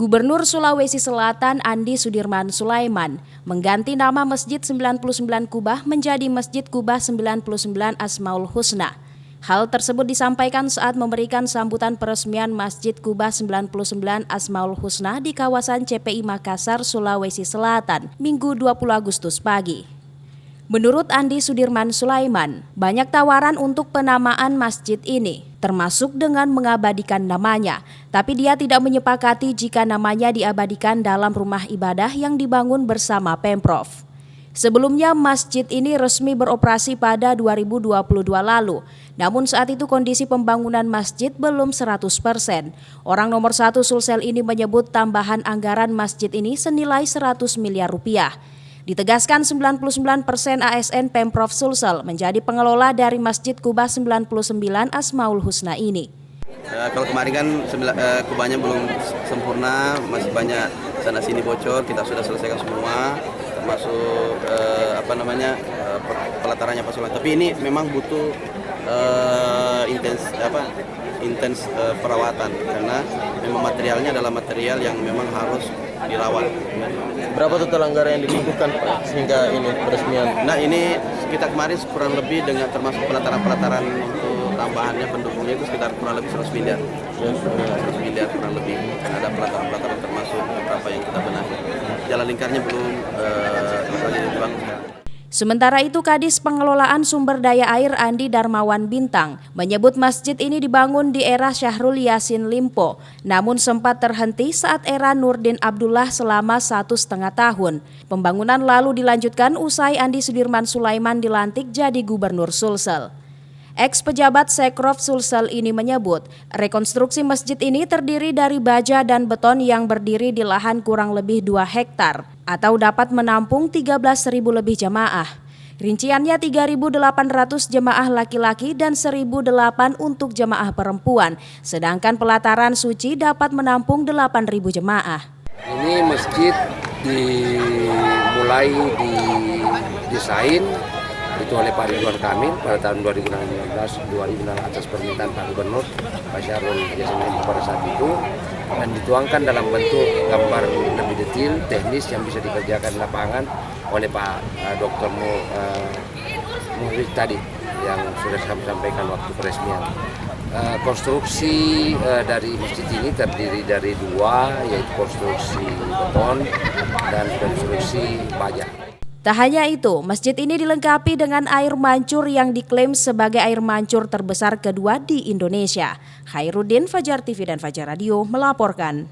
Gubernur Sulawesi Selatan Andi Sudirman Sulaiman mengganti nama Masjid 99 Kubah menjadi Masjid Kubah 99 Asmaul Husna. Hal tersebut disampaikan saat memberikan sambutan peresmian Masjid Kubah 99 Asmaul Husna di kawasan CPI Makassar, Sulawesi Selatan, Minggu 20 Agustus pagi. Menurut Andi Sudirman Sulaiman, banyak tawaran untuk penamaan masjid ini, termasuk dengan mengabadikan namanya, tapi dia tidak menyepakati jika namanya diabadikan dalam rumah ibadah yang dibangun bersama Pemprov. Sebelumnya masjid ini resmi beroperasi pada 2022 lalu, namun saat itu kondisi pembangunan masjid belum 100%. Orang nomor 1 Sulsel ini menyebut tambahan anggaran masjid ini senilai 100 miliar rupiah. Ditegaskan 99% ASN Pemprov Sulsel menjadi pengelola dari Masjid Kubah 99 Asmaul Husna ini. Kalau kemarin kan kubahnya belum sempurna, masih banyak sana sini bocor, kita sudah selesaikan semua, termasuk pelatarannya pasukan. Tapi ini memang butuh intens perawatan karena memang materialnya adalah material yang memang harus dirawat. Berapa total anggaran yang dibutuhkan Pak sehingga ini peresmian? Nah ini kita kemarin kurang lebih dengan termasuk pelataran untuk tambahannya pendukungnya itu sekitar kurang lebih 100 miliar. 100 miliar kurang lebih. Dan ada pelataran termasuk beberapa yang kita benahi. Jalan lingkarnya belum dibangun sekarang. Sementara itu, Kadis Pengelolaan Sumber Daya Air Andi Darmawan Bintang menyebut masjid ini dibangun di era Syahrul Yassin Limpo, namun sempat terhenti saat era Nurdin Abdullah selama 1,5 tahun. Pembangunan lalu dilanjutkan usai Andi Sudirman Sulaiman dilantik jadi Gubernur Sulsel. Ex-pejabat Sekrov Sulsel ini menyebut, rekonstruksi masjid ini terdiri dari baja dan beton yang berdiri di lahan kurang lebih 2 hektar atau dapat menampung 13.000 lebih jemaah. Rinciannya 3.800 jemaah laki-laki dan 1.008 untuk jemaah perempuan, sedangkan pelataran suci dapat menampung 8.000 jemaah. Ini masjid dimulai didesain itu oleh Pak Ridwan Kamil pada tahun 2016 atas permintaan Pak Gubernur Pak Syahrul Yassin Limpo pada saat itu, dan dituangkan dalam bentuk gambar lebih detail teknis yang bisa dikerjakan di lapangan oleh Pak Dr. Muhrid tadi yang sudah kami sampaikan waktu peresmian. Konstruksi dari masjid ini terdiri dari 2, yaitu konstruksi beton dan konstruksi baja. Tak hanya itu, masjid ini dilengkapi dengan air mancur yang diklaim sebagai air mancur terbesar kedua di Indonesia. Khairuddin, Fajar TV dan Fajar Radio melaporkan.